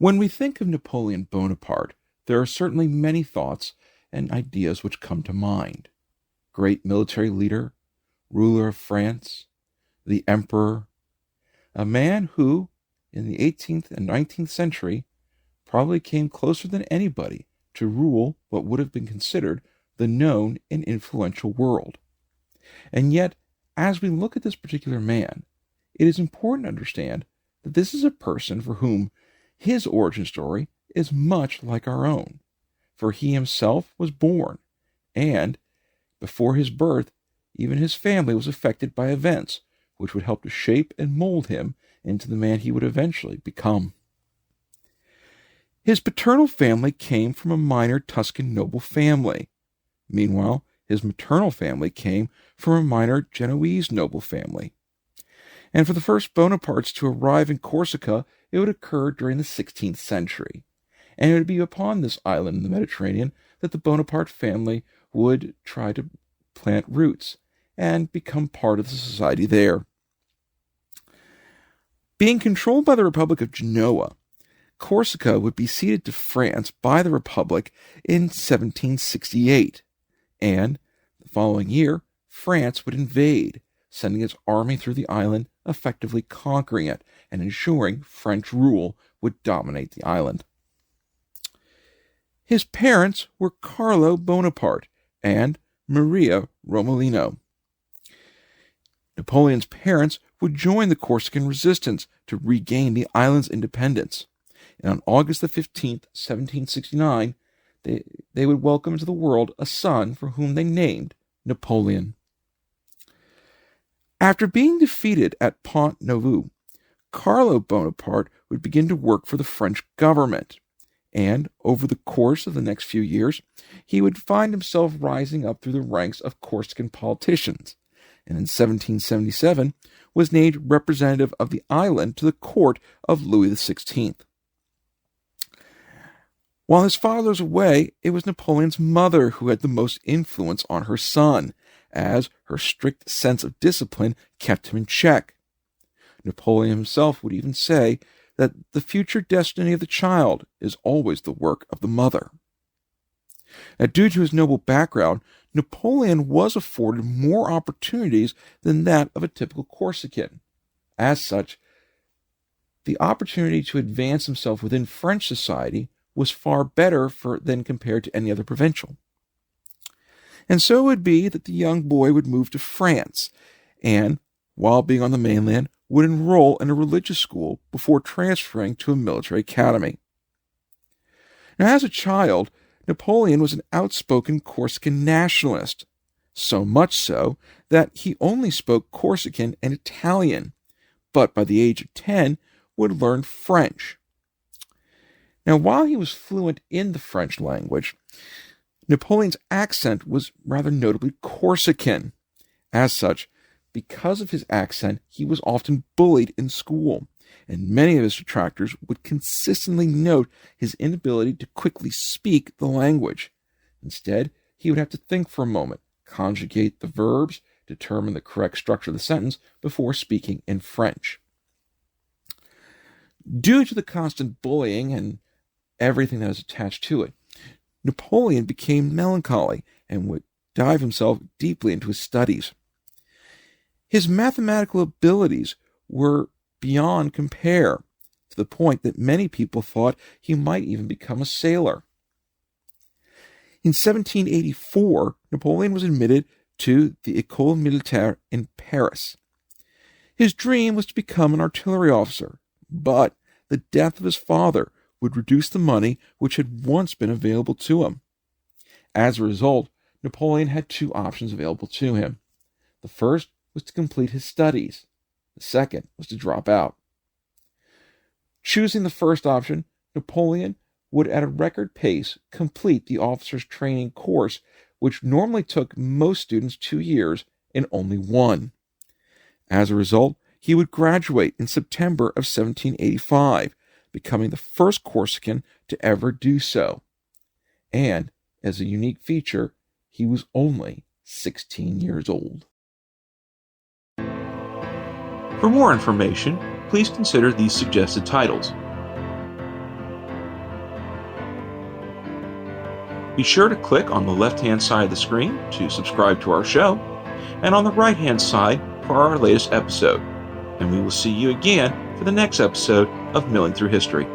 When we think of Napoleon Bonaparte, there are certainly many thoughts and ideas which come to mind. Great military leader, ruler of France, the emperor, a man who, in the 18th and 19th century, probably came closer than anybody to rule what would have been considered the known and influential world. And yet, as we look at this particular man, it is important to understand that this is a person for whom his origin story is much like our own, for he himself was born, and before his birth, even his family was affected by events which would help to shape and mold him into the man he would eventually become. His paternal family came from a minor Tuscan noble family. Meanwhile, his maternal family came from a minor Genoese noble family. And for the first Bonapartes to arrive in Corsica, it would occur during the 16th century. And it would be upon this island in the Mediterranean that the Bonaparte family would try to plant roots and become part of the society there. Being controlled by the Republic of Genoa, Corsica would be ceded to France by the Republic in 1768, and the following year, France would invade, sending its army through the island, effectively conquering it and ensuring French rule would dominate the island. His parents were Carlo Bonaparte and Maria Romolino. Napoleon's parents would join the Corsican resistance to regain the island's independence, and on August the 15th, 1769, they would welcome into the world a son for whom they named Napoleon. After being defeated at Pont Nouveau, Carlo Bonaparte would begin to work for the French government, and over the course of the next few years, he would find himself rising up through the ranks of Corsican politicians, and in 1777 was named representative of the island to the court of Louis XVI. While his father was away, it was Napoleon's mother who had the most influence on her son, as her strict sense of discipline kept him in check. Napoleon himself would even say that the future destiny of the child is always the work of the mother. Now, due to his noble background, Napoleon was afforded more opportunities than that of a typical Corsican. As such, the opportunity to advance himself within French society was far better than compared to any other provincial. And so it would be that the young boy would move to France, and, while being on the mainland, would enroll in a religious school before transferring to a military academy. Now, as a child, Napoleon was an outspoken Corsican nationalist, so much so that he only spoke Corsican and Italian, but by the age of 10 would learn French. Now, while he was fluent in the French language, Napoleon's accent was rather notably Corsican. As such, because of his accent, he was often bullied in school, and many of his detractors would consistently note his inability to quickly speak the language. Instead, he would have to think for a moment, conjugate the verbs, determine the correct structure of the sentence before speaking in French. Due to the constant bullying and everything that was attached to it, Napoleon became melancholy and would dive himself deeply into his studies. His mathematical abilities were beyond compare, to the point that many people thought he might even become a sailor. In 1784, Napoleon was admitted to the École Militaire in Paris. His dream was to become an artillery officer, but the death of his father would reduce the money which had once been available to him. As a result, Napoleon had two options available to him. The first was to complete his studies. The second was to drop out. Choosing the first option, Napoleon would at a record pace complete the officer's training course, which normally took most students 2 years, in only 1. As a result, he would graduate in September of 1785, becoming the first Corsican to ever do so. And, as a unique feature, he was only 16 years old. For more information, please consider these suggested titles. Be sure to click on the left-hand side of the screen to subscribe to our show, and on the right-hand side for our latest episode. And we will see you again for the next episode of Milling Through History.